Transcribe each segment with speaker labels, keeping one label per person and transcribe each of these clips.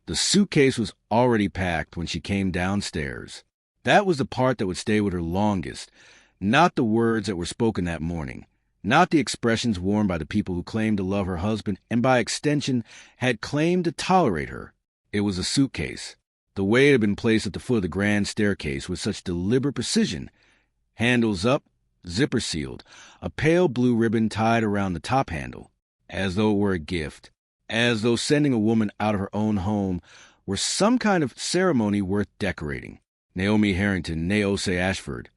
Speaker 1: The suitcase was already packed when she came downstairs. That was the part that would stay with her longest, not the words that were spoken that morning, not the expressions worn by the people who claimed to love her husband and by extension had claimed to tolerate her. It was a suitcase. The way it had been placed at the foot of the grand staircase with such deliberate precision. Handles up, zipper sealed, a pale blue ribbon tied around the top handle, as though it were a gift, as though sending a woman out of her own home were some kind of ceremony worth decorating. Naomi Harrington, née Osei Ashford,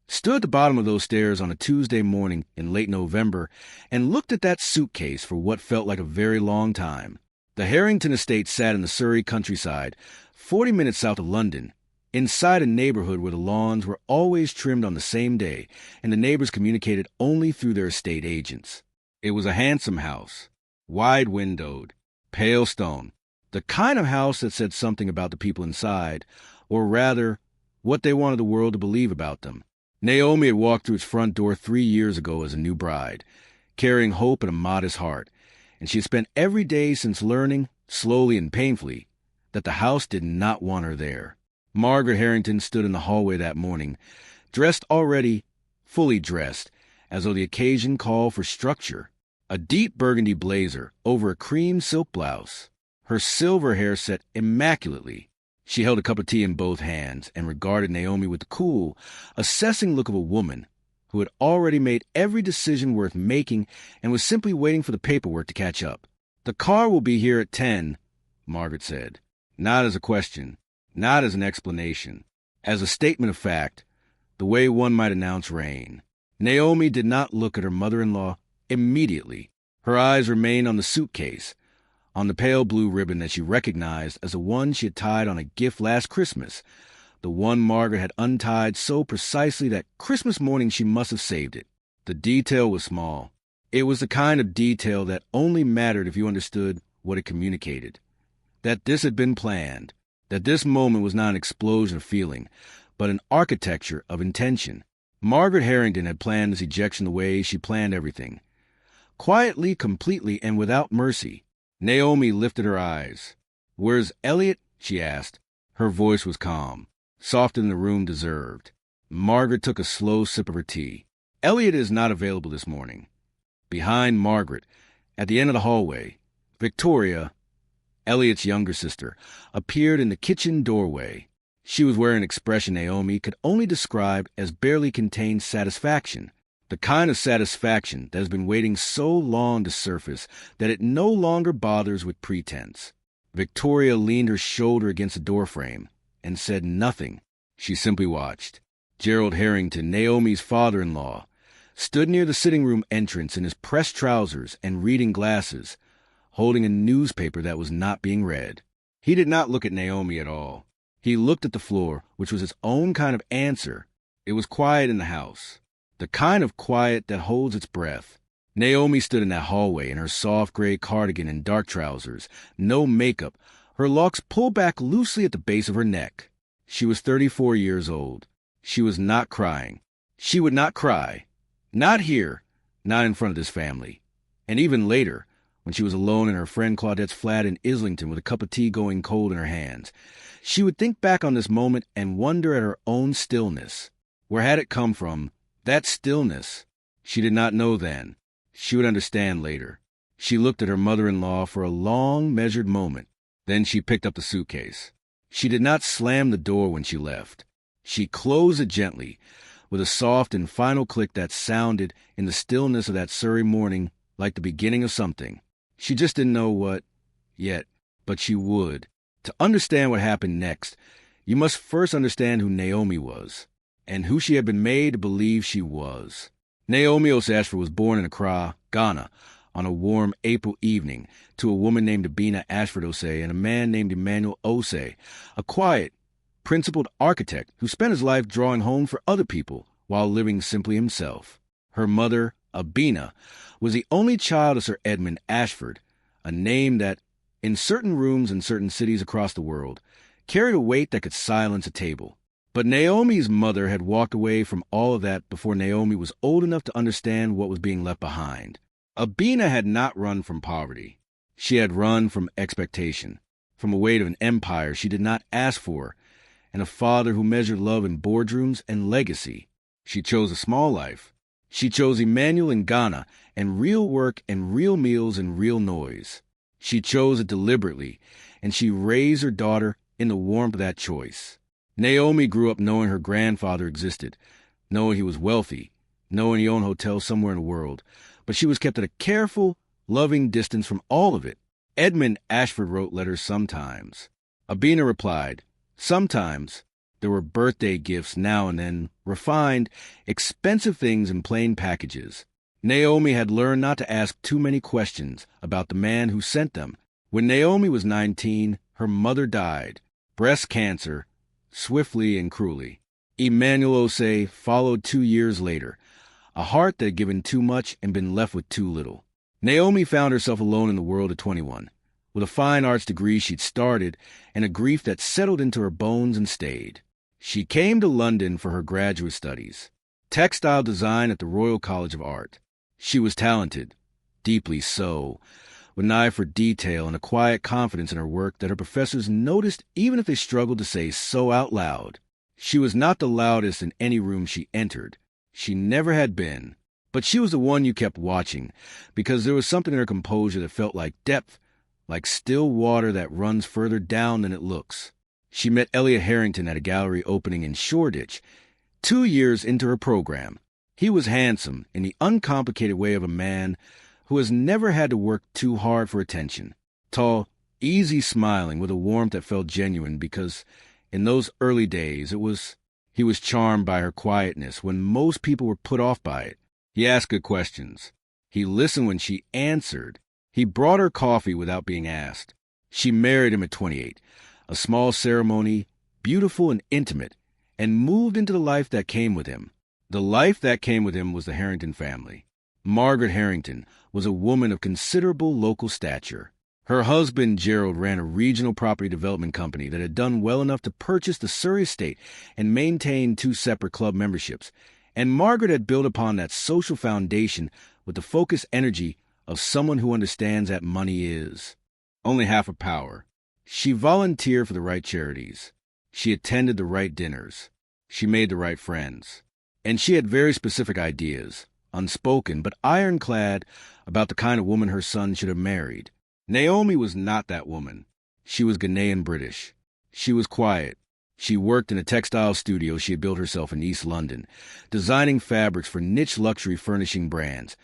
Speaker 1: stood at the bottom of those stairs on a Tuesday morning in late November and looked at that suitcase for what felt like a very long time. The Harrington estate sat in the Surrey countryside, 40 minutes south of London, inside a neighborhood where the lawns were always trimmed on the same day and the neighbors communicated only through their estate agents. It was a handsome house, wide-windowed, pale stone, the kind of house that said something about the people inside, or rather, what they wanted the world to believe about them. Naomi had walked through its front door 3 years ago as a new bride, carrying hope and a modest heart, and she had spent every day since learning, slowly and painfully, that the house did not want her there. Margaret Harrington stood in the hallway that morning, dressed already, fully dressed, as though the occasion called for structure. A deep burgundy blazer over a cream silk blouse, her silver hair set immaculately. She held a cup of tea in both hands and regarded Naomi with the cool, assessing look of a woman who had already made every decision worth making and was simply waiting for the paperwork to catch up. "The car will be here at 10, Margaret said, not as a question, not as an explanation, as a statement of fact, the way one might announce rain. Naomi did not look at her mother-in-law immediately. Her eyes remained on the suitcase, on the pale blue ribbon that she recognized as the one she had tied on a gift last Christmas, the one Margaret had untied so precisely that Christmas morning she must have saved it. The detail was small. It was the kind of detail that only mattered if you understood what it communicated. That this had been planned, that this moment was not an explosion of feeling, but an architecture of intention. Margaret Harrington had planned this ejection the way she planned everything. Quietly, completely, and without mercy. Naomi lifted her eyes. "Where's Elliot?" she asked. Her voice was calm, softer than the room deserved. Margaret took a slow sip of her tea. "Elliot is not available this morning." Behind Margaret, at the end of the hallway, Victoria, Elliot's younger sister, appeared in the kitchen doorway. She was wearing an expression Naomi could only describe as barely contained satisfaction. The kind of satisfaction that has been waiting so long to surface that it no longer bothers with pretense. Victoria leaned her shoulder against the doorframe and said nothing. She simply watched. Gerald Harrington, Naomi's father-in-law, stood near the sitting room entrance in his pressed trousers and reading glasses, holding a newspaper that was not being read. He did not look at Naomi at all. He looked at the floor, which was its own kind of answer. It was quiet in the house. The kind of quiet that holds its breath. Naomi stood in that hallway in her soft gray cardigan and dark trousers, no makeup, her locks pulled back loosely at the base of her neck. She was 34 years old. She was not crying. She would not cry. Not here, not in front of this family. And even later, when she was alone in her friend Claudette's flat in Islington with a cup of tea going cold in her hands, she would think back on this moment and wonder at her own stillness. Where had it come from? That stillness. She did not know then. She would understand later. She looked at her mother-in-law for a long, measured moment. Then she picked up the suitcase. She did not slam the door when she left. She closed it gently, with a soft and final click that sounded, in the stillness of that Surrey morning, like the beginning of something. She just didn't know what yet, but she would. To understand what happened next, you must first understand who Naomi was, and who she had been made to believe she was. Naomi Osei Ashford was born in Accra, Ghana, on a warm April evening to a woman named Abina Ashford Osei and a man named Emmanuel Osei, a quiet, principled architect who spent his life drawing homes for other people while living simply himself. Her mother, Abina, was the only child of Sir Edmund Ashford, a name that, in certain rooms in certain cities across the world, carried a weight that could silence a table. But Naomi's mother had walked away from all of that before Naomi was old enough to understand what was being left behind. Abina had not run from poverty. She had run from expectation. from a weight of an empire she did not ask for, and a father who measured love in boardrooms and legacy. She chose a small life. She chose Emmanuel in Ghana, and real work and real meals and real noise. She chose it deliberately, and she raised her daughter in the warmth of that choice. Naomi grew up knowing her grandfather existed, knowing he was wealthy, knowing he owned hotels somewhere in the world, but she was kept at a careful, loving distance from all of it. Edmund Ashford wrote letters sometimes. Abina replied, sometimes. There were birthday gifts now and then, refined, expensive things in plain packages. Naomi had learned not to ask too many questions about the man who sent them. When Naomi was 19, her mother died, breast cancer, swiftly and cruelly. Emmanuel Osei followed 2 years later, a heart that had given too much and been left with too little. Naomi found herself alone in the world at 21, with a fine arts degree she'd started and a grief that settled into her bones and stayed. She came to London for her graduate studies, textile design at the Royal College of Art. She was talented, deeply so, with an eye for detail and a quiet confidence in her work that her professors noticed even if they struggled to say so out loud. She was not the loudest in any room she entered. She never had been. But she was the one you kept watching, because there was something in her composure that felt like depth, like still water that runs further down than it looks. She met Elliot Harrington at a gallery opening in Shoreditch, 2 years into her program. He was handsome in the uncomplicated way of a man who has never had to work too hard for attention. Tall, easy smiling with a warmth that felt genuine because in those early days he was charmed by her quietness when most people were put off by it. He asked good questions. He listened when she answered. He brought her coffee without being asked. She married him at 28, a small ceremony, beautiful and intimate, and moved into the life that came with him. The life that came with him was the Harrington family. Margaret Harrington was a woman of considerable local stature. Her husband, Gerald, ran a regional property development company that had done well enough to purchase the Surrey estate and maintain 2 separate club memberships, and Margaret had built upon that social foundation with the focused energy of someone who understands that money is only half of power. She volunteered for the right charities. She attended the right dinners. She made the right friends. And she had very specific ideas, unspoken but ironclad, about the kind of woman her son should have married. Naomi was not that woman. She was Ghanaian British. She was quiet. She worked in a textile studio she had built herself in East London, designing fabrics for niche luxury furnishing brands,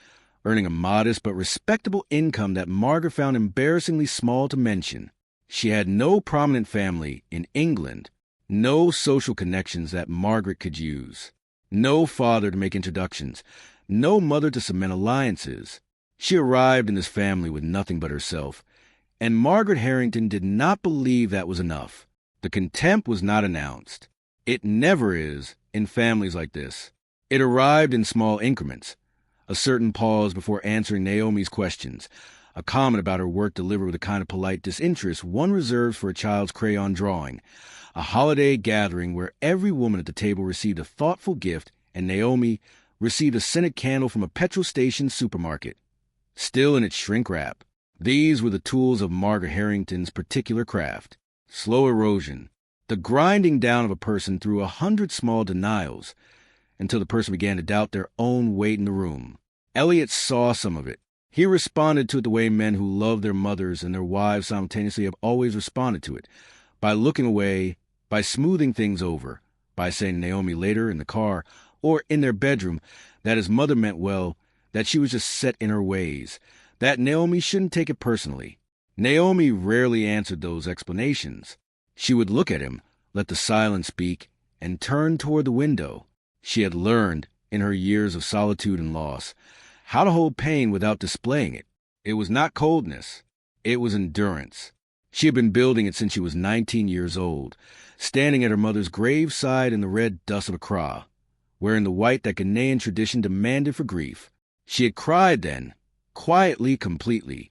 Speaker 1: earning a modest but respectable income that Margaret found embarrassingly small to mention. She had no prominent family in England, no social connections that Margaret could use, no father to make introductions, no mother to cement alliances. She arrived in this family with nothing but herself, and Margaret Harrington did not believe that was enough. The contempt was not announced. It never is in families like this. It arrived in small increments. A certain pause before answering Naomi's questions, a comment about her work delivered with a kind of polite disinterest one reserves for a child's crayon drawing, a holiday gathering where every woman at the table received a thoughtful gift and Naomi received a scented candle from a petrol station supermarket, still in its shrink wrap. These were the tools of Margaret Harrington's particular craft. Slow erosion, the grinding down of a person through 100 small denials until the person began to doubt their own weight in the room. Elliot saw some of it. He responded to it the way men who love their mothers and their wives simultaneously have always responded to it, by looking away, by smoothing things over, by saying to Naomi later in the car or in their bedroom that his mother meant well, that she was just set in her ways, that Naomi shouldn't take it personally. Naomi rarely answered those explanations. She would look at him, let the silence speak, and turn toward the window. She had learned, in her years of solitude and loss, how to hold pain without displaying it. It was not coldness. It was endurance. She had been building it since she was 19 years old, standing at her mother's graveside in the red dust of Accra, wearing the white that Ghanaian tradition demanded for grief. She had cried then, quietly, completely,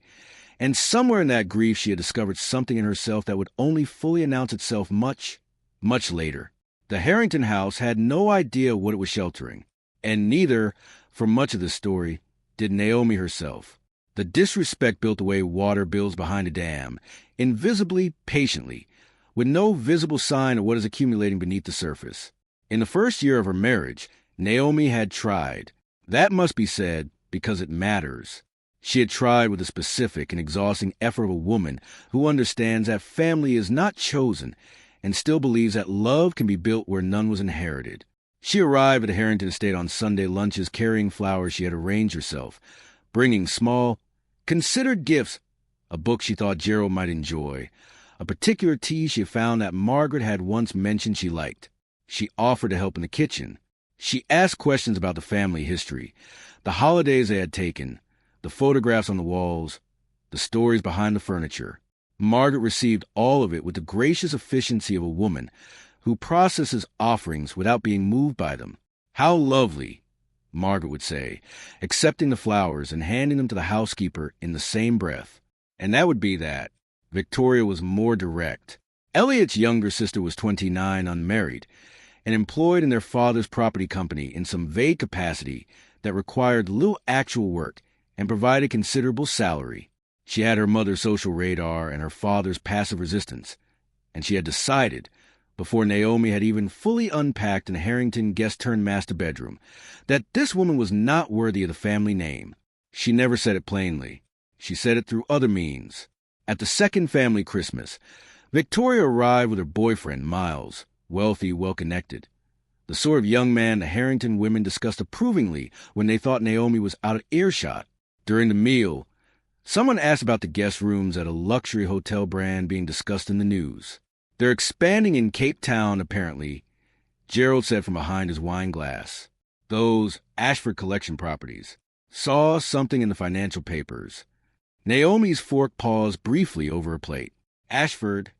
Speaker 1: and somewhere in that grief she had discovered something in herself that would only fully announce itself much, much later. The Harrington house had no idea what it was sheltering, and neither, for much of the story, did Naomi herself. The disrespect built the way water builds behind a dam, invisibly, patiently, with no visible sign of what is accumulating beneath the surface. In the first year of her marriage, Naomi had tried. That must be said because it matters. She had tried with the specific and exhausting effort of a woman who understands that family is not chosen and still believes that love can be built where none was inherited. She arrived at the Harrington estate on Sunday lunches carrying flowers she had arranged herself, bringing small, considered gifts, a book she thought Gerald might enjoy, a particular tea she had found that Margaret had once mentioned she liked. She offered to help in the kitchen. She asked questions about the family history, the holidays they had taken, the photographs on the walls, the stories behind the furniture. Margaret received all of it with the gracious efficiency of a woman who processes offerings without being moved by them. "How lovely," Margaret would say, accepting the flowers and handing them to the housekeeper in the same breath. And that would be that. Victoria was more direct. Elliot's younger sister was 29, unmarried, and employed in their father's property company in some vague capacity that required little actual work and provided considerable salary. She had her mother's social radar and her father's passive resistance, and she had decided, before Naomi had even fully unpacked in the Harrington guest-turned-master bedroom, that this woman was not worthy of the family name. She never said it plainly. She said it through other means. At the second family Christmas, Victoria arrived with her boyfriend, Miles, wealthy, well-connected. The sort of young man the Harrington women discussed approvingly when they thought Naomi was out of earshot. During the meal, someone asked about the guest rooms at a luxury hotel brand being discussed in the news. "They're expanding in Cape Town, apparently," Gerald said from behind his wine glass. "Those Ashford Collection properties. Saw something in the financial papers." Naomi's fork paused briefly over her plate. "Ashford,"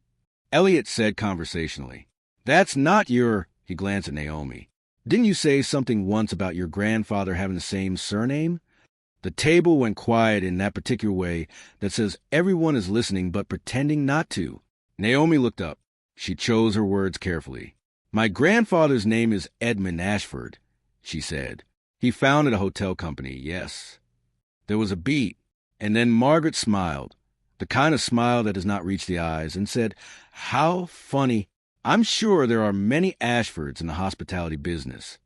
Speaker 1: Elliot said conversationally. "That's not your—" He glanced at Naomi. "Didn't you say something once about your grandfather having the same surname?" The table went quiet in that particular way that says everyone is listening but pretending not to. Naomi looked up. She chose her words carefully. "My grandfather's name is Edmund Ashford," she said. "He founded a hotel company, yes." There was a beat, and then Margaret smiled, the kind of smile that does not reach the eyes, and said, "How funny. I'm sure there are many Ashfords in the hospitality business."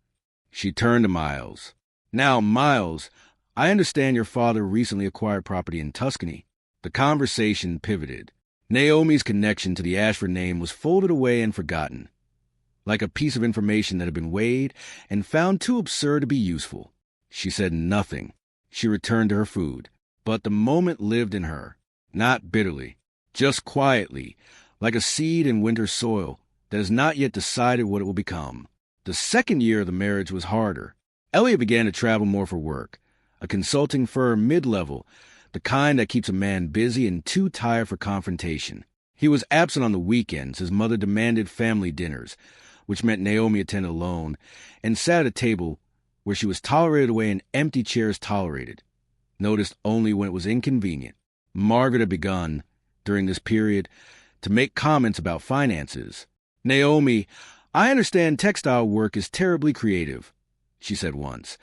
Speaker 1: She turned to Miles. "Now, Miles, I understand your father recently acquired property in Tuscany." The conversation pivoted. Naomi's connection to the Ashford name was folded away and forgotten, like a piece of information that had been weighed and found too absurd to be useful. She said nothing. She returned to her food, but the moment lived in her, not bitterly, just quietly, like a seed in winter soil that has not yet decided what it will become. The second year of the marriage was harder. Elliot began to travel more for work, a consulting firm mid-level, the kind that keeps a man busy and too tired for confrontation. He was absent on the weekends. His mother demanded family dinners, which meant Naomi attended alone, and sat at a table where she was tolerated away and empty chairs tolerated, noticed only when it was inconvenient. Margaret had begun, during this period, to make comments about finances. "Naomi, I understand textile work is terribly creative," she said once,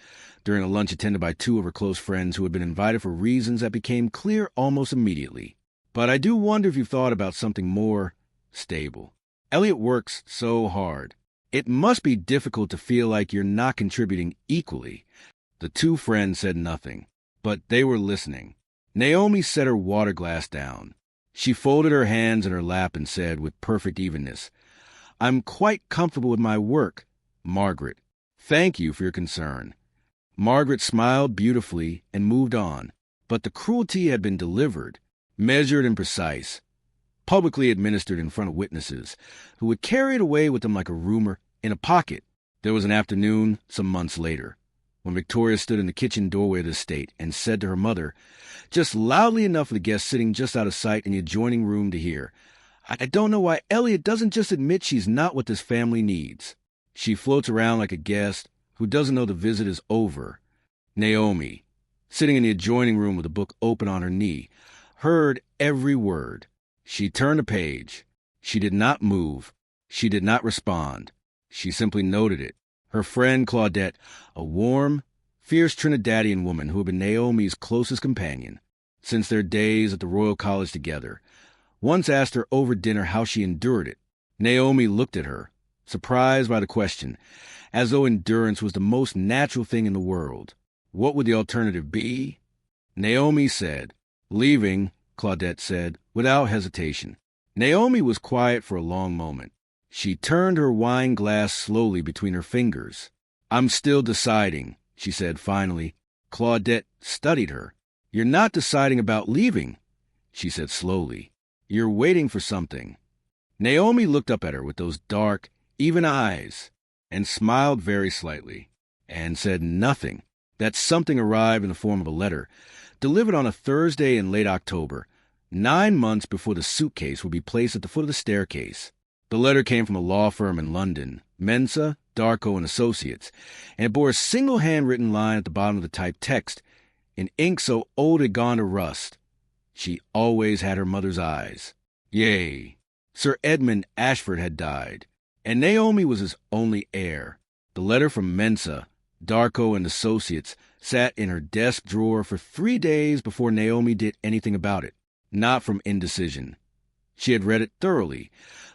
Speaker 1: during a lunch attended by two of her close friends who had been invited for reasons that became clear almost immediately. "But I do wonder if you've thought about something more stable. Elliot works so hard. It must be difficult to feel like you're not contributing equally." The two friends said nothing, but they were listening. Naomi set her water glass down. She folded her hands in her lap and said with perfect evenness, "I'm quite comfortable with my work, Margaret. Thank you for your concern." Margaret smiled beautifully and moved on, but the cruelty had been delivered, measured and precise, publicly administered in front of witnesses, who would carry it away with them like a rumor in a pocket. There was an afternoon, some months later, when Victoria stood in the kitchen doorway of the estate and said to her mother, just loudly enough for the guests sitting just out of sight in the adjoining room to hear, "I don't know why Elliot doesn't just admit she's not what this family needs. She floats around like a guest who doesn't know the visit is over." Naomi, sitting in the adjoining room with a book open on her knee, heard every word. She turned a page. She did not move. She did not respond. She simply noted it. Her friend Claudette, a warm, fierce Trinidadian woman who had been Naomi's closest companion, since their days at the Royal College together. Once asked her over dinner how she endured it. Naomi looked at her, surprised by the question, as though endurance was the most natural thing in the world. What would the alternative be? Naomi said, "Leaving," Claudette said, without hesitation. Naomi was quiet for a long moment. She turned her wine glass slowly between her fingers. "I'm still deciding," she said finally. Claudette studied her. "You're not deciding about leaving," she said slowly. "You're waiting for something." Naomi looked up at her with those dark, even eyes, and smiled very slightly, and said nothing. That something arrived in the form of a letter, delivered on a Thursday in late October, 9 months before the suitcase would be placed at the foot of the staircase. The letter came from a law firm in London, Mensa, Darko and Associates, and it bore a single handwritten line at the bottom of the typed text, in ink so old it had gone to rust. She always had her mother's eyes. Yea, Sir Edmund Ashford had died, and Naomi was his only heir. The letter from Mensa, Darko and Associates sat in her desk drawer for 3 days before Naomi did anything about it, not from indecision. She had read it thoroughly,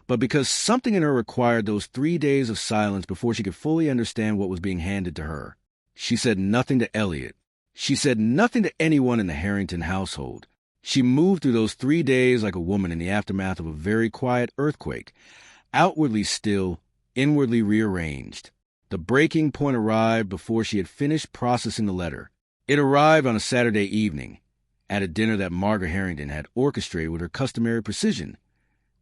Speaker 1: but because something in her required those 3 days of silence before she could fully understand what was being handed to her. She said nothing to Elliot. She said nothing to anyone in the Harrington household. She moved through those 3 days like a woman in the aftermath of a very quiet earthquake, outwardly still, inwardly rearranged. The breaking point arrived before she had finished processing the letter. It arrived on a Saturday evening, at a dinner that Margaret Harrington had orchestrated with her customary precision.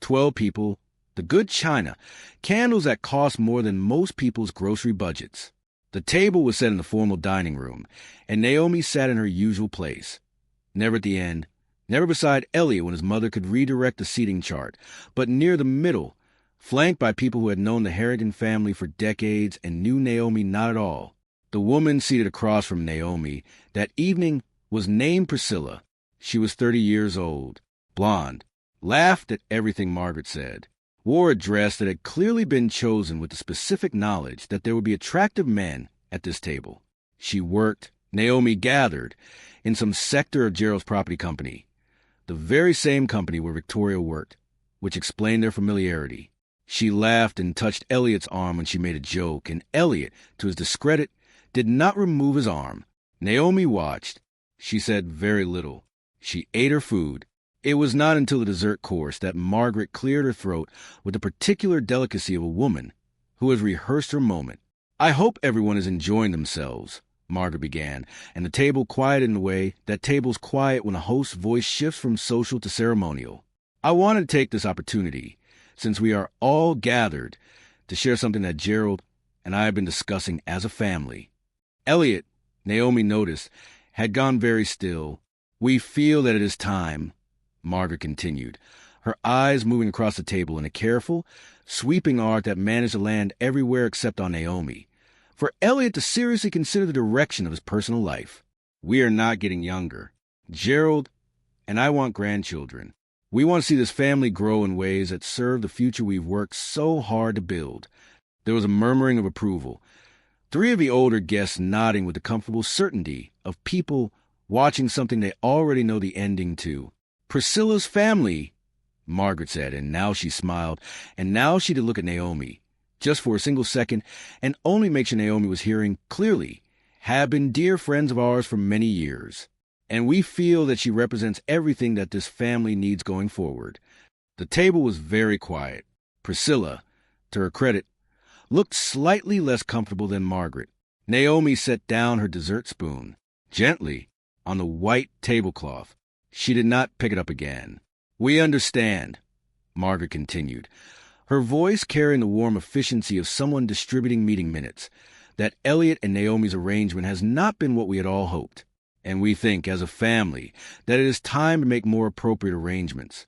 Speaker 1: 12 people, the good china, candles that cost more than most people's grocery budgets. The table was set in the formal dining room, and Naomi sat in her usual place. Never at the end, never beside Elliot when his mother could redirect the seating chart, but near the middle, flanked by people who had known the Harrington family for decades and knew Naomi not at all. The woman seated across from Naomi that evening was named Priscilla. She was 30 years old, blonde, laughed at everything Margaret said, wore a dress that had clearly been chosen with the specific knowledge that there would be attractive men at this table. She worked, Naomi gathered, in some sector of Gerald's property company, the very same company where Victoria worked, which explained their familiarity. She laughed and touched Elliot's arm when she made a joke, and Elliot, to his discredit, did not remove his arm. Naomi watched. She said very little. She ate her food. It was not until the dessert course that Margaret cleared her throat with the particular delicacy of a woman who has rehearsed her moment. "I hope everyone is enjoying themselves," Margaret began, and the table quieted in the way that tables quiet when a host's voice shifts from social to ceremonial. "I wanted to take this opportunity, since we are all gathered, to share something that Gerald and I have been discussing as a family." Elliot, Naomi noticed, had gone very still. "We feel that it is time," Margaret continued, her eyes moving across the table in a careful, sweeping art that managed to land everywhere except on Naomi, "for Elliot to seriously consider the direction of his personal life. We are not getting younger. Gerald and I want grandchildren. We want to see this family grow in ways that serve the future we've worked so hard to build." There was a murmuring of approval, 3 of the older guests nodding with the comfortable certainty of people watching something they already know the ending to. "Priscilla's family," Margaret said, and now she smiled, and now she did look at Naomi, just for a single second, and only make sure Naomi was hearing clearly, "have been dear friends of ours for many years, and we feel that she represents everything that this family needs going forward." The table was very quiet. Priscilla, to her credit, looked slightly less comfortable than Margaret. Naomi set down her dessert spoon, gently, on the white tablecloth. She did not pick it up again. "We understand," Margaret continued, her voice carrying the warm efficiency of someone distributing meeting minutes, "that Elliot and Naomi's arrangement has not been what we had all hoped. And we think, as a family, that it is time to make more appropriate arrangements."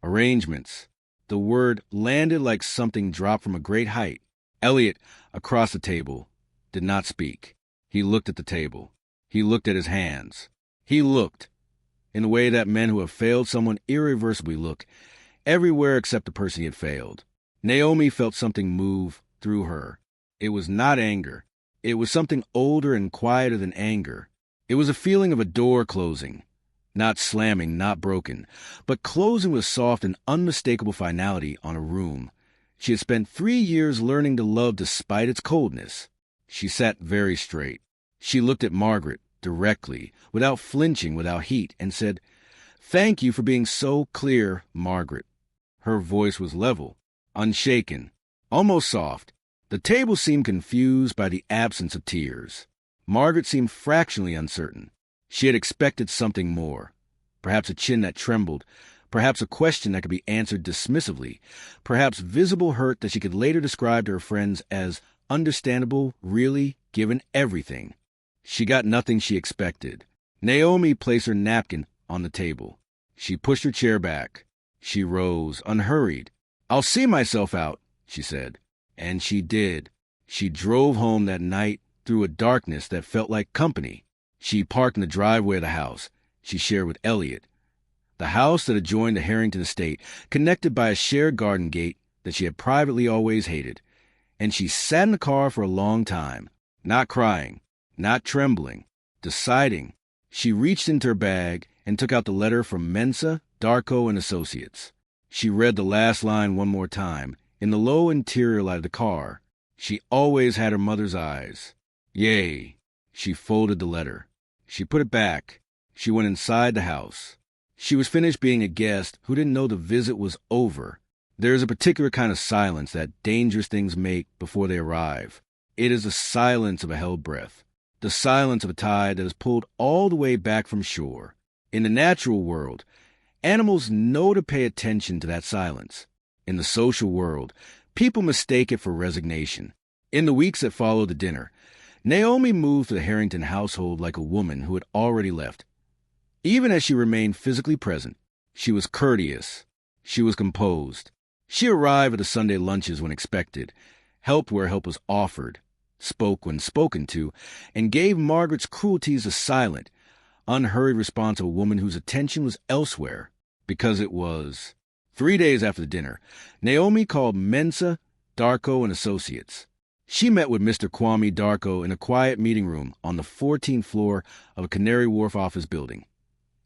Speaker 1: Arrangements. The word landed like something dropped from a great height. Elliot, across the table, did not speak. He looked at the table. He looked at his hands. He looked, in the way that men who have failed someone irreversibly look, everywhere except the person he had failed. Naomi felt something move through her. It was not anger. It was something older and quieter than anger. It was a feeling of a door closing, Not slamming, not broken, but closing with soft and unmistakable finality on a room. She had spent 3 years learning to love despite its coldness. She sat very straight. She looked at Margaret directly, without flinching, without heat, and said, "Thank you for being so clear, Margaret." Her voice was level, unshaken, almost soft. The table seemed confused by the absence of tears. Margaret seemed fractionally uncertain. She had expected something more. Perhaps a chin that trembled, perhaps a question that could be answered dismissively, perhaps visible hurt that she could later describe to her friends as understandable, really, given everything. She got nothing she expected. Naomi placed her napkin on the table. She pushed her chair back. She rose, unhurried. "I'll see myself out," she said. And she did. She drove home that night through a darkness that felt like company. She parked in the driveway of the house she shared with Elliot, the house that adjoined the Harrington estate, connected by a shared garden gate that she had privately always hated. And she sat in the car for a long time, not crying, not trembling, deciding. She reached into her bag and took out the letter from Mensa, Darko, and Associates. She read the last line one more time, in the low interior light of the car. She always had her mother's eyes. Yea. She folded the letter. She put it back. She went inside the house. She was finished being a guest who didn't know the visit was over. There is a particular kind of silence that dangerous things make before they arrive. It is the silence of a held breath, the silence of a tide that is pulled all the way back from shore. In the natural world, animals know to pay attention to that silence. In the social world, people mistake it for resignation. In the weeks that followed the dinner, Naomi moved to the Harrington household like a woman who had already left. Even as she remained physically present, she was courteous. She was composed. She arrived at the Sunday lunches when expected, helped where help was offered, spoke when spoken to, and gave Margaret's cruelties a silent, unhurried response of a woman whose attention was elsewhere, because it was. 3 days after the dinner, Naomi called Mensa, Darko, and Associates. She met with Mr. Kwame Darko in a quiet meeting room on the 14th floor of a Canary Wharf office building.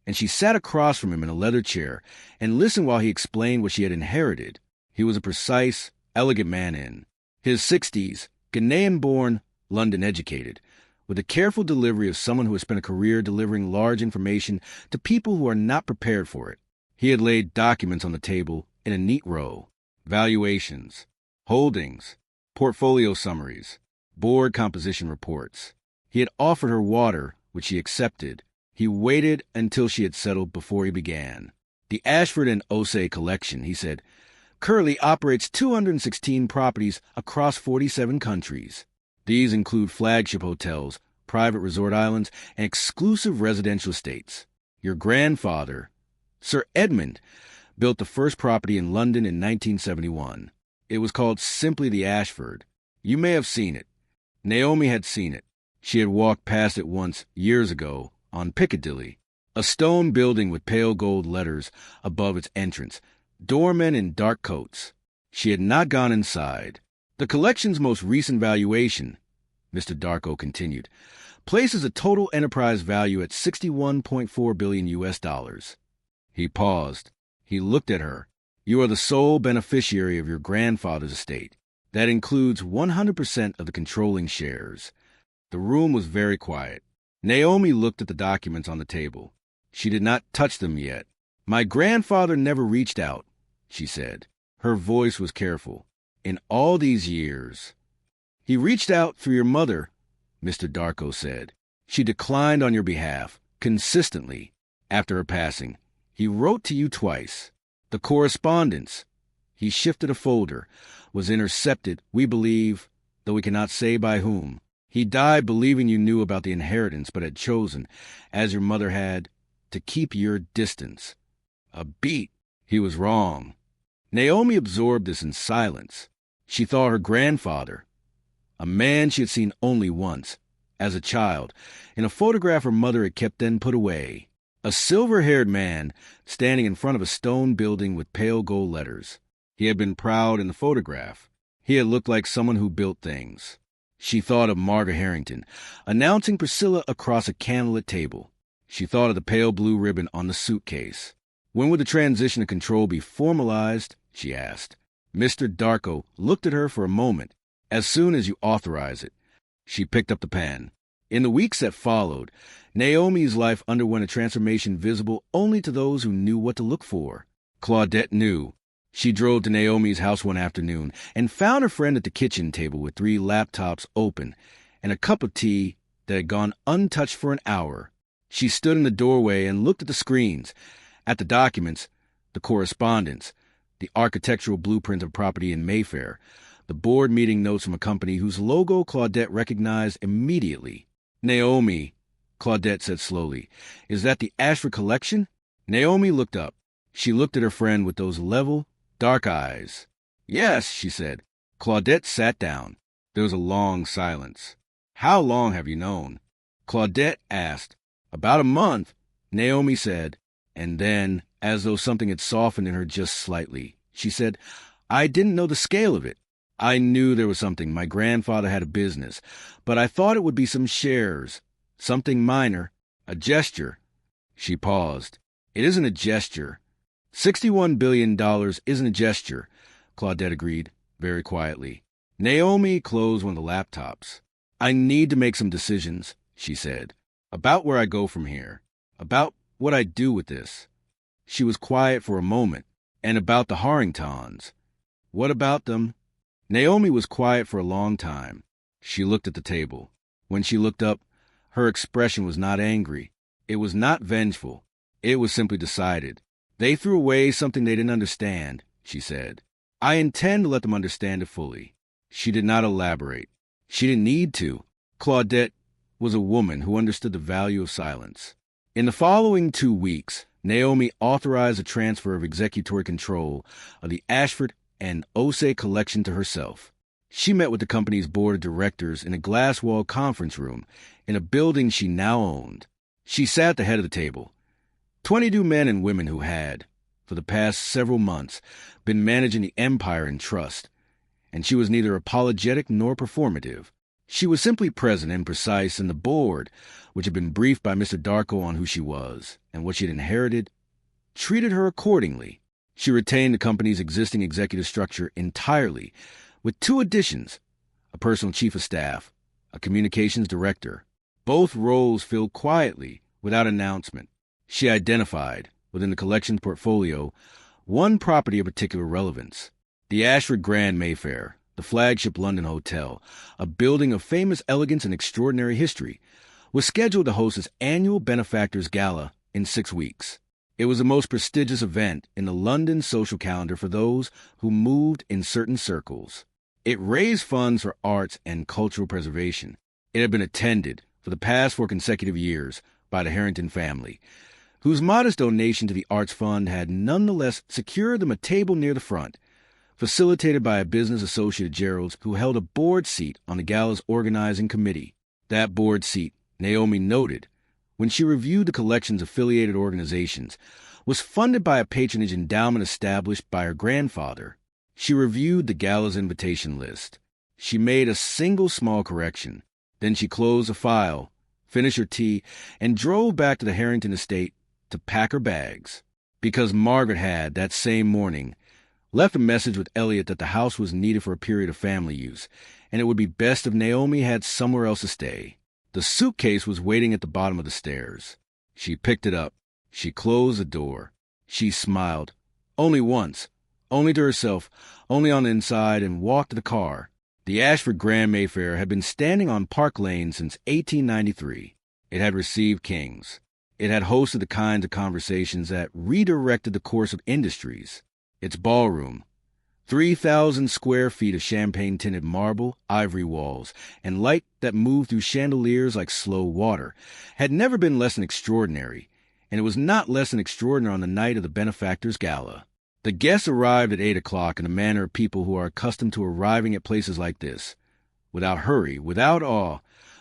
Speaker 1: And she sat across from him in a leather chair and listened while he explained what she had inherited. He was a precise, elegant man in his 60s, Ghanaian-born, London-educated, with a careful delivery of someone who has spent a career delivering large information to people who are not prepared for it. He had laid documents on the table in a neat row: valuations, holdings, portfolio summaries, board composition reports. He had offered her water, which she accepted. He waited until she had settled before he began. The Ashford and Osei collection, he said, currently operates 216 properties across 47 countries. These include flagship hotels, private resort islands, and exclusive residential estates. Your grandfather, Sir Edmund, built the first property in London in 1971. It was called simply the Ashford. You may have seen it. Naomi had seen it. She had walked past it once, years ago, on Piccadilly, a stone building with pale gold letters above its entrance, doormen in dark coats. She had not gone inside. The collection's most recent valuation, Mr. Darko continued, places a total enterprise value at $61.4 billion US. He paused. He looked at her. You are the sole beneficiary of your grandfather's estate. That includes 100% of the controlling shares. The room was very quiet. Naomi looked at the documents on the table. She did not touch them yet. My grandfather never reached out, she said. Her voice was careful. In all these years. He reached out through your mother, Mr. Darko said. She declined on your behalf, consistently. After her passing, he wrote to you twice. The correspondence, he shifted a folder, was intercepted, we believe, though we cannot say by whom. He died believing you knew about the inheritance, but had chosen, as your mother had, to keep your distance. A beat. He was wrong. Naomi absorbed this in silence. She thought her grandfather, a man she had seen only once, as a child, in a photograph her mother had kept then put away. A silver-haired man standing in front of a stone building with pale gold letters. He had been proud in the photograph. He had looked like someone who built things. She thought of Margaret Harrington, announcing Priscilla across a candlelit table. She thought of the pale blue ribbon on the suitcase. When would the transition of control be formalized? She asked. Mr. Darko looked at her for a moment. As soon as you authorize it. She picked up the pen. In the weeks that followed, Naomi's life underwent a transformation visible only to those who knew what to look for. Claudette knew. She drove to Naomi's house one afternoon and found her friend at the kitchen table with 3 laptops open and a cup of tea that had gone untouched for an hour. She stood in the doorway and looked at the screens, at the documents, the correspondence, the architectural blueprint of property in Mayfair, the board meeting notes from a company whose logo Claudette recognized immediately. Naomi, Claudette said slowly, is that the Ashford collection? Naomi looked up. She looked at her friend with those level, dark eyes. Yes, she said. Claudette sat down. There was a long silence. How long have you known? Claudette asked. About a month, Naomi said, and then, as though something had softened in her just slightly, she said, I didn't know the scale of it. I knew there was something. My grandfather had a business, but I thought it would be some shares, something minor, a gesture. She paused. It isn't a gesture. $61 billion isn't a gesture, Claudette agreed, very quietly. Naomi closed one of the laptops. I need to make some decisions, she said, about where I go from here, about what I do with this. She was quiet for a moment, and about the Harringtons. What about them? Naomi was quiet for a long time. She looked at the table. When she looked up, her expression was not angry. It was not vengeful. It was simply decided. They threw away something they didn't understand, she said. I intend to let them understand it fully. She did not elaborate. She didn't need to. Claudette was a woman who understood the value of silence. In the following 2 weeks, Naomi authorized a transfer of executory control of the Ashford and Osei collection to herself. She met with the company's board of directors in a glass-walled conference room in a building she now owned. She sat at the head of the table. 22 men and women who had, for the past several months, been managing the empire in trust, and she was neither apologetic nor performative. She was simply present and precise, and the board, which had been briefed by Mr. Darko on who she was and what she had inherited, treated her accordingly. She retained the company's existing executive structure entirely, with 2 additions, a personal chief of staff, a communications director, both roles filled quietly, without announcement. She identified, within the collection's portfolio, 1 property of particular relevance, the Ashford Grand Mayfair, the flagship London hotel, a building of famous elegance and extraordinary history, was scheduled to host its annual Benefactors Gala in 6 weeks. It was the most prestigious event in the London social calendar for those who moved in certain circles. It raised funds for arts and cultural preservation. It had been attended, for the past 4 consecutive years, by the Harrington family, whose modest donation to the Arts Fund had nonetheless secured them a table near the front, facilitated by a business associate of Gerald's who held a board seat on the gala's organizing committee. That board seat, Naomi noted, when she reviewed the collection's affiliated organizations, was funded by a patronage endowment established by her grandfather. She reviewed the gala's invitation list. She made a single small correction. Then she closed the file, finished her tea, and drove back to the Harrington estate to pack her bags. Because Margaret had, that same morning, left a message with Elliot that the house was needed for a period of family use, and it would be best if Naomi had somewhere else to stay. The suitcase was waiting at the bottom of the stairs. She picked it up. She closed the door. She smiled. Only once. Only to herself. Only on the inside, and walked to the car. The Ashford Grand Mayfair had been standing on Park Lane since 1893. It had received kings. It had hosted the kinds of conversations that redirected the course of industries. Its ballroom, 3,000 square feet of champagne-tinted marble, ivory walls, and light that moved through chandeliers like slow water, had never been less than extraordinary, and it was not less than extraordinary on the night of the Benefactors Gala. The guests arrived at 8 o'clock in the manner of people who are accustomed to arriving at places like this, without hurry, without awe,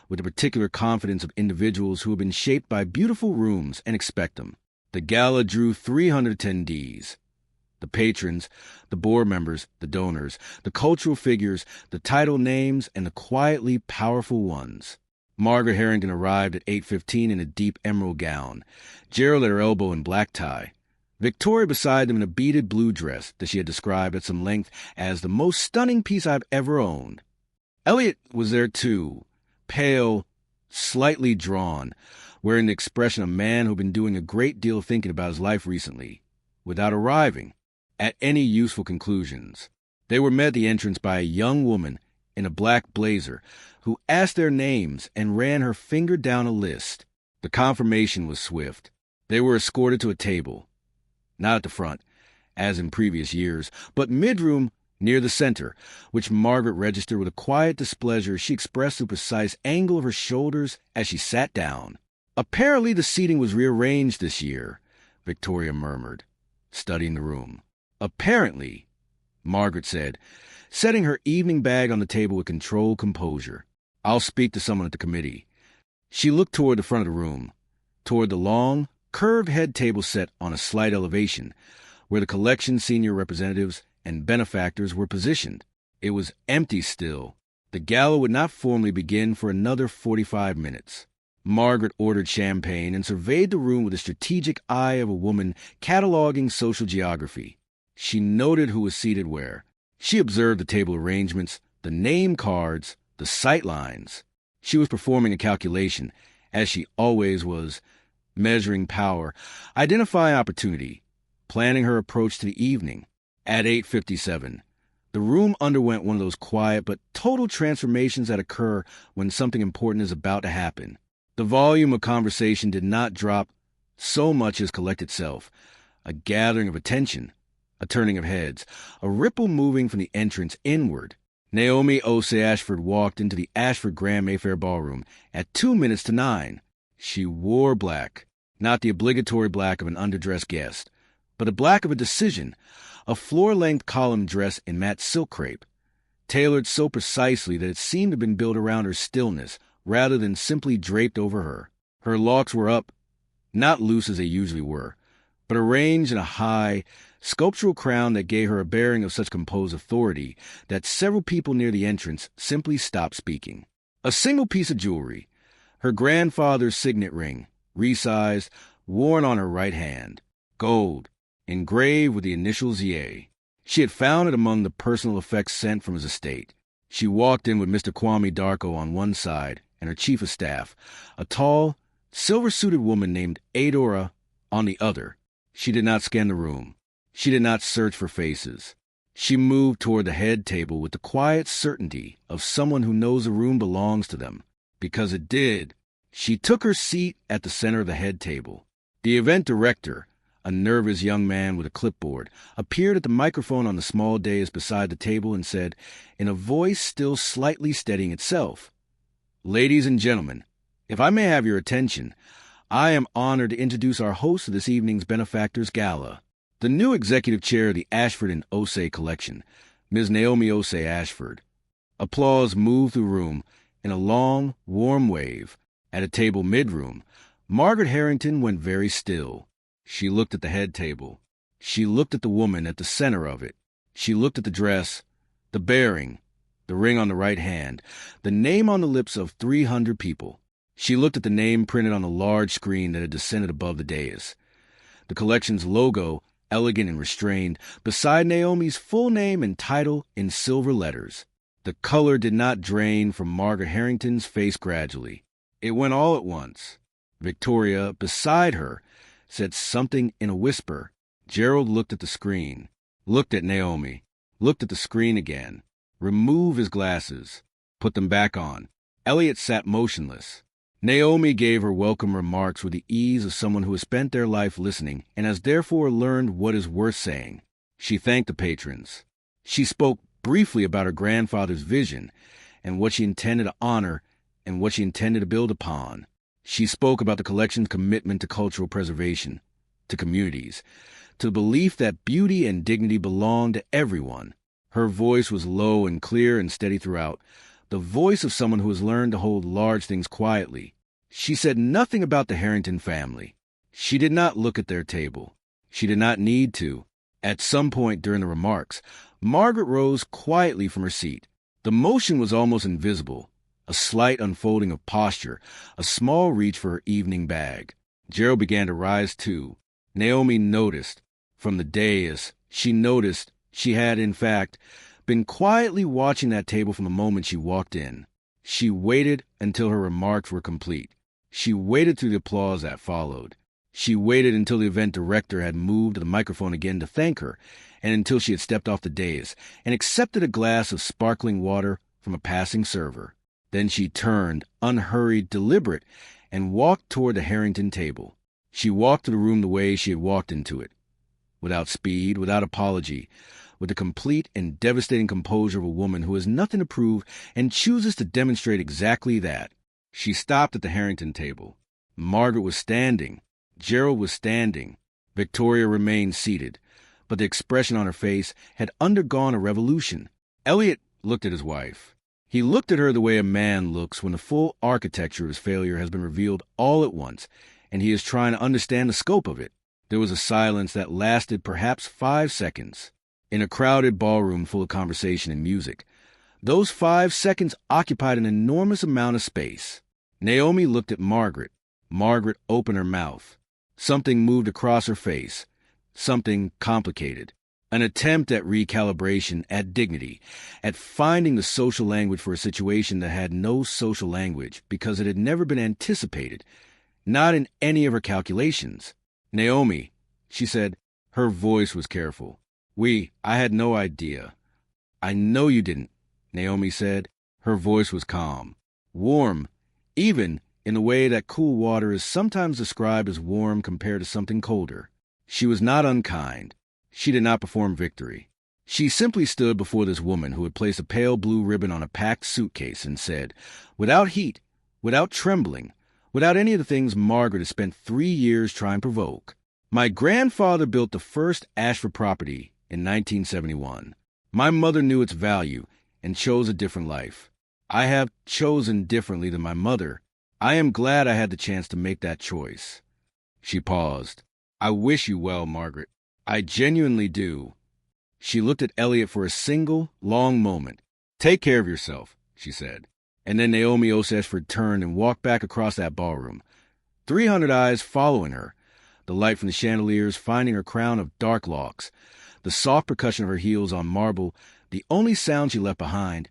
Speaker 1: with the particular confidence of individuals who have been shaped by beautiful rooms and expect them. The gala drew 300 attendees. The patrons, the board members, the donors, the cultural figures, the title names, and the quietly powerful ones. Margaret Harrington arrived at 8:15 in a deep emerald gown, Gerald at her elbow in black tie, Victoria beside them in a beaded blue dress that she had described at some length as the most stunning piece I've ever owned. Elliot was there too, pale, slightly drawn, wearing the expression of a man who'd been doing a great deal of thinking about his life recently, without arriving at any useful conclusions. They were met at the entrance by a young woman in a black blazer who asked their names and ran her finger down a list. The confirmation was swift. They were escorted to a table, not at the front, as in previous years, but mid-room near the center, which Margaret registered with a quiet displeasure she expressed through the precise angle of her shoulders as she sat down. Apparently the seating was rearranged this year, Victoria murmured, studying the room. Apparently, Margaret said, setting her evening bag on the table with controlled composure. I'll speak to someone at the committee. She looked toward the front of the room, toward the long, curved head table set on a slight elevation, where the collection's senior representatives and benefactors were positioned. It was empty still. The gala would not formally begin for another 45 minutes. Margaret ordered champagne and surveyed the room with the strategic eye of a woman cataloging social geography. She noted who was seated where. She observed the table arrangements, the name cards, the sight lines. She was performing a calculation, as she always was, measuring power, identifying opportunity, planning her approach to the evening. At 8:57, the room underwent one of those quiet but total transformations that occur when something important is about to happen. The volume of conversation did not drop so much as collect itself, a gathering of attention, a turning of heads, a ripple moving from the entrance inward. Naomi Osei Ashford walked into the Ashford Grand Mayfair Ballroom at 9:02. She wore black, not the obligatory black of an underdressed guest, but the black of a decision, a floor-length column dress in matte silk crepe, tailored so precisely that it seemed to have been built around her stillness rather than simply draped over her. Her locks were up, not loose as they usually were, but arranged in a high, sculptural crown that gave her a bearing of such composed authority that several people near the entrance simply stopped speaking. A single piece of jewelry, her grandfather's signet ring, resized, worn on her right hand, gold, engraved with the initials Ye. She had found it among the personal effects sent from his estate. She walked in with Mr. Kwame Darko on one side and her chief of staff, a tall, silver-suited woman named Adora, on the other. She did not scan the room. She did not search for faces. She moved toward the head table with the quiet certainty of someone who knows the room belongs to them, because it did. She took her seat at the center of the head table. The event director, a nervous young man with a clipboard, appeared at the microphone on the small dais beside the table and said, in a voice still slightly steadying itself, "Ladies and gentlemen, if I may have your attention, I am honored to introduce our host of this evening's Benefactors Gala, the new executive chair of the Ashford and Osei collection, Ms. Naomi Osei Ashford." Applause moved through the room in a long, warm wave. At a table mid-room, Margaret Harrington went very still. She looked at the head table. She looked at the woman at the center of it. She looked at the dress, the bearing, the ring on the right hand, the name on the lips of 300 people. She looked at the name printed on a large screen that had descended above the dais. The collection's logo, elegant and restrained, beside Naomi's full name and title in silver letters. The color did not drain from Margaret Harrington's face gradually. It went all at once. Victoria, beside her, said something in a whisper. Gerald looked at the screen, looked at Naomi, looked at the screen again, removed his glasses, put them back on. Elliot sat motionless. Naomi gave her welcome remarks with the ease of someone who has spent their life listening and has therefore learned what is worth saying. She thanked the patrons. She spoke briefly about her grandfather's vision and what she intended to honor and what she intended to build upon. She spoke about the collection's commitment to cultural preservation, to communities, to the belief that beauty and dignity belong to everyone. Her voice was low and clear and steady throughout, the voice of someone who has learned to hold large things quietly. She said nothing about the Harrington family. She did not look at their table. She did not need to. At some point during the remarks, Margaret rose quietly from her seat. The motion was almost invisible, a slight unfolding of posture, a small reach for her evening bag. Gerald began to rise too. Naomi noticed. From the dais, she noticed she had, in fact, been quietly watching that table from the moment she walked in. She waited until her remarks were complete. She waited through the applause that followed. She waited until the event director had moved to the microphone again to thank her, and until she had stepped off the dais and accepted a glass of sparkling water from a passing server. Then she turned, unhurried, deliberate, and walked toward the Harrington table. She walked to the room the way she had walked into it, without speed, without apology, with the complete and devastating composure of a woman who has nothing to prove and chooses to demonstrate exactly that. She stopped at the Harrington table. Margaret was standing. Gerald was standing. Victoria remained seated, but the expression on her face had undergone a revolution. Elliot looked at his wife. He looked at her the way a man looks when the full architecture of his failure has been revealed all at once, and he is trying to understand the scope of it. There was a silence that lasted perhaps 5 seconds. In a crowded ballroom full of conversation and music, those 5 seconds occupied an enormous amount of space. Naomi looked at Margaret. Margaret opened her mouth. Something moved across her face. Something complicated. An attempt at recalibration, at dignity, at finding the social language for a situation that had no social language because it had never been anticipated, not in any of her calculations. Naomi, she said. Her voice was careful. I had no idea. I know you didn't, Naomi said. Her voice was calm, warm, even in the way that cool water is sometimes described as warm compared to something colder. She was not unkind. She did not perform victory. She simply stood before this woman who had placed a pale blue ribbon on a packed suitcase and said, without heat, without trembling, without any of the things Margaret had spent 3 years trying to provoke, my grandfather built the first Ashford property in 1971. My mother knew its value and chose a different life. I have chosen differently than my mother. I am glad I had the chance to make that choice. She paused. I wish you well, Margaret. I genuinely do. She looked at Elliot for a single, long moment. Take care of yourself, she said. And then Naomi Oseshford turned and walked back across that ballroom, 300 eyes following her, the light from the chandeliers finding her crown of dark locks, the soft percussion of her heels on marble, the only sound she left behind,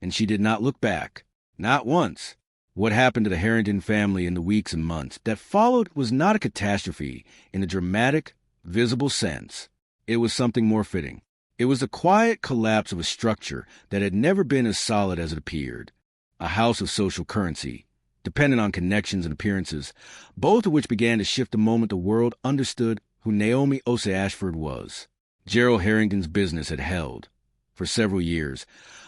Speaker 1: and she did not look back, not once. What happened to the Harrington family in the weeks and months that followed was not a catastrophe in the dramatic, visible sense. It was something more fitting. It was the quiet collapse of a structure that had never been as solid as it appeared. A house of social currency, dependent on connections and appearances, both of which began to shift the moment the world understood who Naomi Osei-Ashford was. Gerald Harrington's business had held, for several years,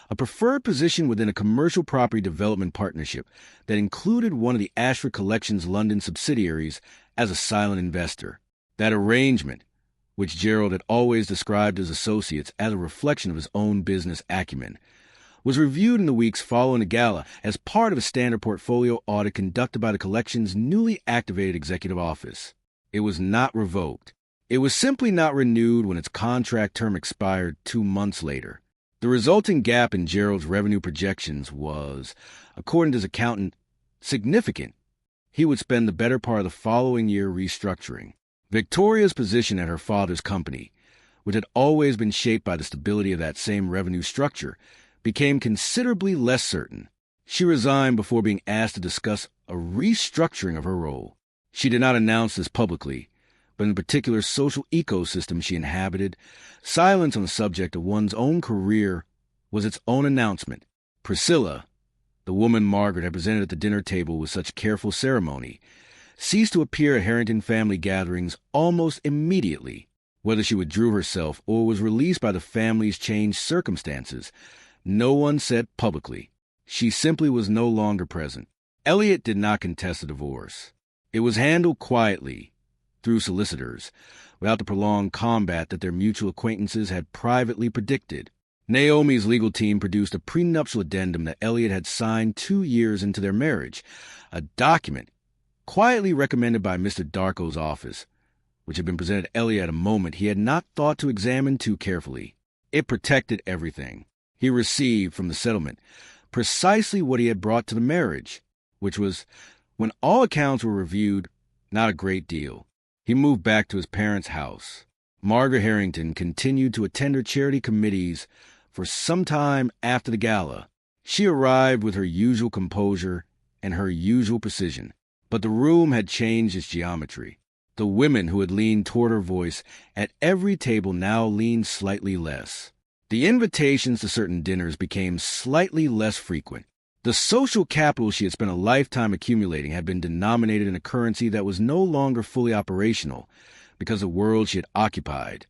Speaker 1: a preferred position within a commercial property development partnership that included one of the Ashford Collection's London subsidiaries as a silent investor. That arrangement, which Gerald had always described his associates as a reflection of his own business acumen, was reviewed in the weeks following the gala as part of a standard portfolio audit conducted by the collection's newly activated executive office. It was not revoked. It was simply not renewed when its contract term expired 2 months later. The resulting gap in Gerald's revenue projections was, according to his accountant, significant. He would spend the better part of the following year restructuring. Victoria's position at her father's company, which had always been shaped by the stability of that same revenue structure, became considerably less certain. She resigned before being asked to discuss a restructuring of her role. She did not announce this publicly, but in the particular social ecosystem she inhabited, silence on the subject of one's own career was its own announcement. Priscilla, the woman Margaret had presented at the dinner table with such careful ceremony, ceased to appear at Harrington family gatherings almost immediately. Whether she withdrew herself or was released by the family's changed circumstances, no one said publicly. She simply was no longer present. Elliot did not contest the divorce. It was handled quietly, through solicitors, without the prolonged combat that their mutual acquaintances had privately predicted. Naomi's legal team produced a prenuptial addendum that Elliot had signed 2 years into their marriage, a document quietly recommended by Mr. Darko's office, which had been presented to Elliot at a moment he had not thought to examine too carefully. It protected everything he received from the settlement, precisely what he had brought to the marriage, which was, when all accounts were reviewed, not a great deal. He moved back to his parents' house. Margaret Harrington continued to attend her charity committees for some time after the gala. She arrived with her usual composure and her usual precision, but the room had changed its geometry. The women who had leaned toward her voice at every table now leaned slightly less. The invitations to certain dinners became slightly less frequent. The social capital she had spent a lifetime accumulating had been denominated in a currency that was no longer fully operational because the world she had occupied,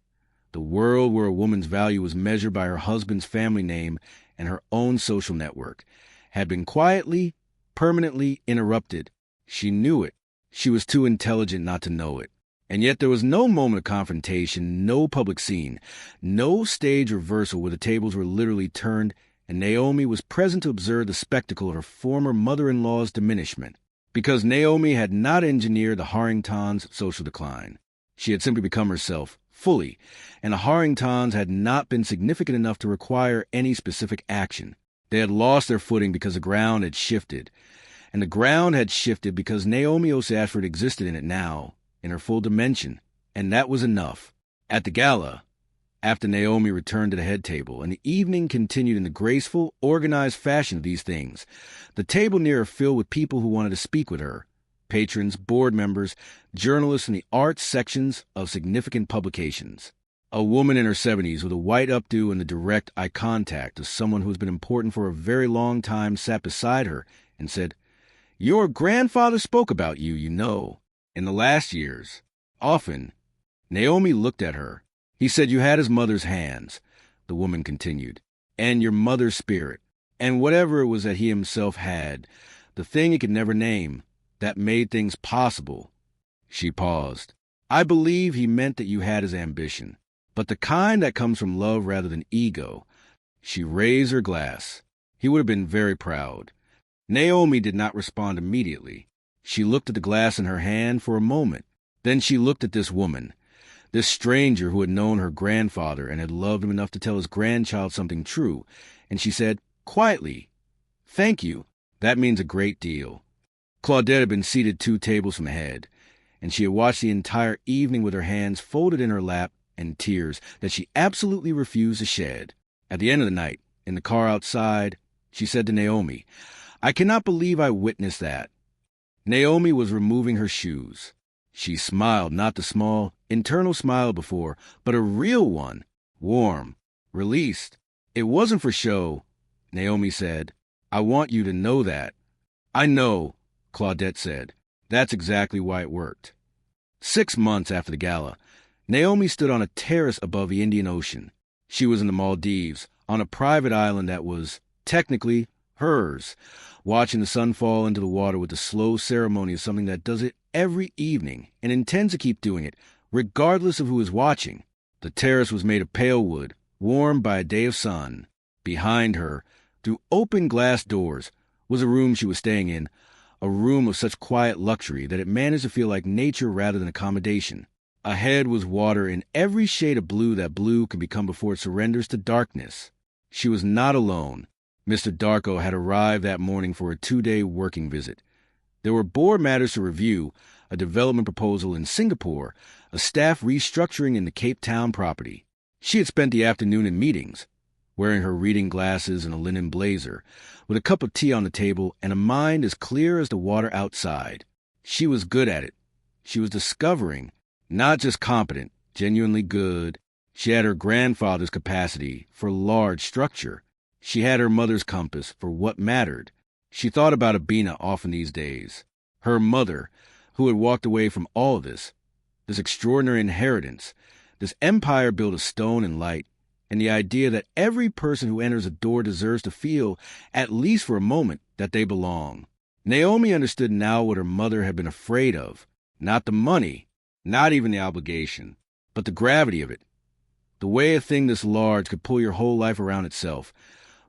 Speaker 1: the world where a woman's value was measured by her husband's family name and her own social network, had been quietly, permanently interrupted. She knew it. She was too intelligent not to know it. And yet there was no moment of confrontation, no public scene, no stage reversal where the tables were literally turned and Naomi was present to observe the spectacle of her former mother-in-law's diminishment. Because Naomi had not engineered the Harringtons' social decline. She had simply become herself, fully, and the Harringtons had not been significant enough to require any specific action. They had lost their footing because the ground had shifted. And the ground had shifted because Naomi O'Sashford existed in it now, in her full dimension, and that was enough. At the gala, after Naomi returned to the head table, and the evening continued in the graceful, organized fashion of these things, the table near her filled with people who wanted to speak with her, patrons, board members, journalists in the arts sections of significant publications. A woman in her 70s with a white updo and the direct eye contact of someone who has been important for a very long time sat beside her and said, "Your grandfather spoke about you, you know, in the last years. Often." Naomi looked at her. "He said you had his mother's hands," the woman continued, "and your mother's spirit, and whatever it was that he himself had, the thing he could never name, that made things possible." She paused. "I believe he meant that you had his ambition, but the kind that comes from love rather than ego." She raised her glass. He would have been very proud. Naomi did not respond immediately. She looked at the glass in her hand for a moment. Then she looked at this woman, this stranger who had known her grandfather and had loved him enough to tell his grandchild something true, and she said, quietly, "Thank you. That means a great deal." Claudette had been seated 2 tables from ahead, and she had watched the entire evening with her hands folded in her lap and tears that she absolutely refused to shed. At the end of the night, in the car outside, she said to Naomi, "I cannot believe I witnessed that." Naomi was removing her shoes. She smiled, not the small, internal smile before, but a real one, warm, released. "It wasn't for show," Naomi said. "I want you to know that." "I know," Claudette said. "That's exactly why it worked." 6 months after the gala, Naomi stood on a terrace above the Indian Ocean. She was in the Maldives, on a private island that was, technically, hers, watching the sun fall into the water with the slow ceremony of something that does it every evening and intends to keep doing it, regardless of who is watching. The terrace was made of pale wood, warmed by a day of sun. Behind her, through open glass doors, was a room she was staying in, a room of such quiet luxury that it managed to feel like nature rather than accommodation. Ahead was water in every shade of blue that blue can become before it surrenders to darkness. She was not alone. Mr. Darko had arrived that morning for a 2-day working visit. There were board matters to review, a development proposal in Singapore, a staff restructuring in the Cape Town property. She had spent the afternoon in meetings, wearing her reading glasses and a linen blazer, with a cup of tea on the table and a mind as clear as the water outside. She was good at it. She was discovering, not just competent, genuinely good. She had her grandfather's capacity for large structure. She had her mother's compass for what mattered. She thought about Abina often these days. Her mother, who had walked away from all of this extraordinary inheritance, this empire built of stone and light, and the idea that every person who enters a door deserves to feel, at least for a moment, that they belong. Naomi understood now what her mother had been afraid of. Not the money, not even the obligation, but the gravity of it. The way a thing this large could pull your whole life around itself,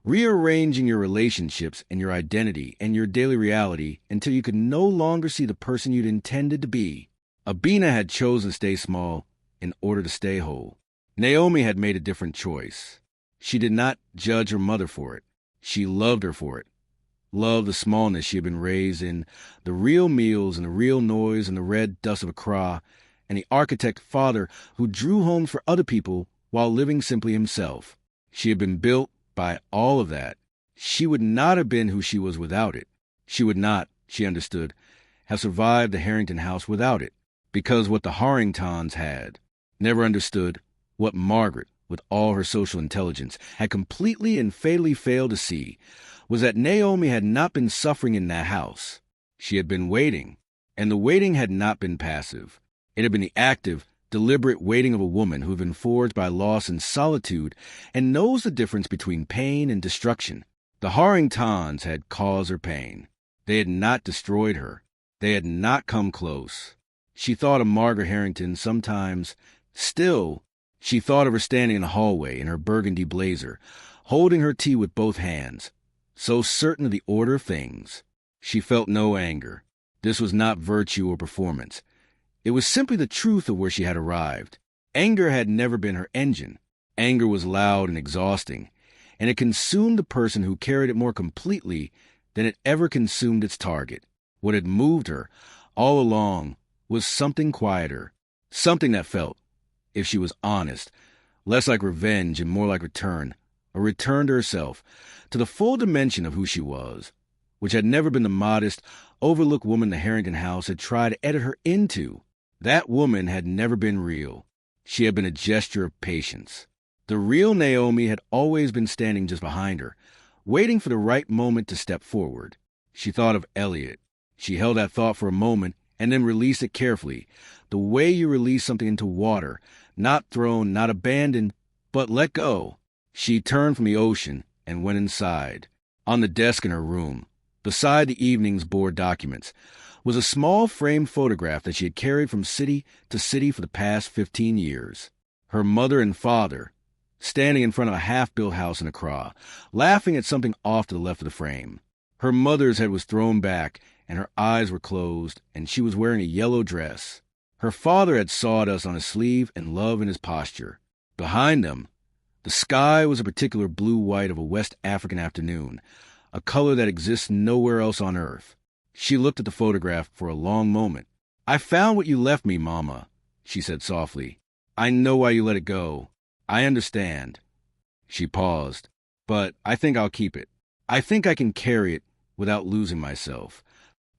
Speaker 1: rearranging your relationships and your identity and your daily reality until you could no longer see the person you'd intended to be. Abina had chosen to stay small in order to stay whole. Naomi had made a different choice. She did not judge her mother for it. She loved her for it. Loved the smallness she had been raised in, the real meals and the real noise and the red dust of Accra, and the architect father who drew homes for other people while living simply himself. She had been built by all of that. She would not have been who she was without it. She would not, she understood, have survived the Harrington house without it, because what the Harringtons had, never understood, what Margaret, with all her social intelligence, had completely and fatally failed to see, was that Naomi had not been suffering in that house. She had been waiting, and the waiting had not been passive. It had been the active, deliberate waiting of a woman who had been forged by loss and solitude and knows the difference between pain and destruction. The Harringtons had caused her pain. They had not destroyed her. They had not come close. She thought of Margaret Harrington sometimes. Still, she thought of her standing in the hallway in her burgundy blazer, holding her tea with both hands, so certain of the order of things. She felt no anger. This was not virtue or performance. It was simply the truth of where she had arrived. Anger had never been her engine. Anger was loud and exhausting, and it consumed the person who carried it more completely than it ever consumed its target. What had moved her, all along, was something quieter, something that felt, if she was honest, less like revenge and more like return, a return to herself, to the full dimension of who she was, which had never been the modest, overlooked woman the Harrington house had tried to edit her into. That woman had never been real. She had been a gesture of patience. The real Naomi had always been standing just behind her, waiting for the right moment to step forward. She thought of Elliot. She held that thought for a moment and then released it carefully, the way you release something into water, not thrown, not abandoned, but let go. She turned from the ocean and went inside. On the desk in her room, beside the evening's board documents, was a small framed photograph that she had carried from city to city for the past 15 years. Her mother and father, standing in front of a half-built house in Accra, laughing at something off to the left of the frame. Her mother's head was thrown back, and her eyes were closed, and she was wearing a yellow dress. Her father had sawdust on his sleeve and love in his posture. Behind them, the sky was a particular blue-white of a West African afternoon, a color that exists nowhere else on earth. She looked at the photograph for a long moment. "I found what you left me, Mama," she said softly. "I know why you let it go. I understand." She paused. "But I think I'll keep it. I think I can carry it without losing myself."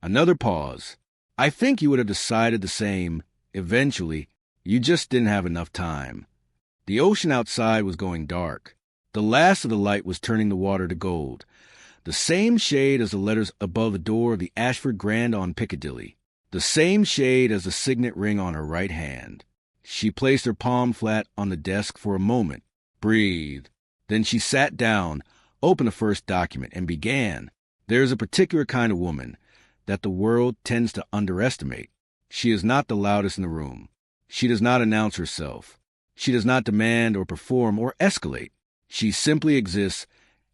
Speaker 1: Another pause. "I think you would have decided the same, eventually. You just didn't have enough time." The ocean outside was going dark. The last of the light was turning the water to gold, the same shade as the letters above the door of the Ashford Grand on Piccadilly, the same shade as the signet ring on her right hand. She placed her palm flat on the desk for a moment, breathed. Then she sat down, opened the first document, and began. There is a particular kind of woman that the world tends to underestimate. She is not the loudest in the room. She does not announce herself. She does not demand or perform or escalate. She simply exists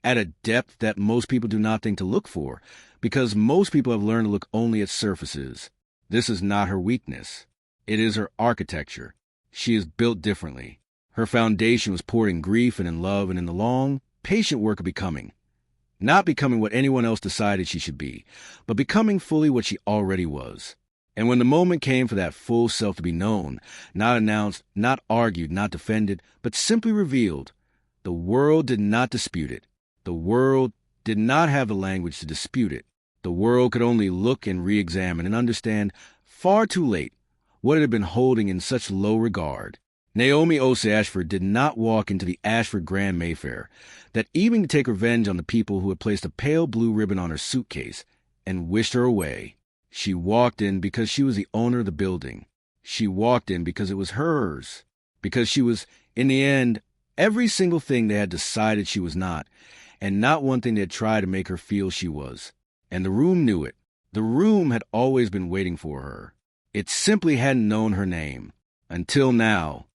Speaker 1: at a depth that most people do not think to look for, because most people have learned to look only at surfaces. This is not her weakness. It is her architecture. She is built differently. Her foundation was poured in grief and in love and in the long, patient work of becoming. Not becoming what anyone else decided she should be, but becoming fully what she already was. And when the moment came for that full self to be known, not announced, not argued, not defended, but simply revealed, the world did not dispute it. The world did not have the language to dispute it. The world could only look and re-examine and understand far too late what it had been holding in such low regard. Naomi Ose Ashford did not walk into the Ashford Grand Mayfair that evening to take revenge on the people who had placed a pale blue ribbon on her suitcase and wished her away. She walked in because she was the owner of the building. She walked in because it was hers, because she was, in the end, every single thing they had decided she was not, and not one thing they had tried to make her feel she was. And the room knew it. The room had always been waiting for her. It simply hadn't known her name. Until now,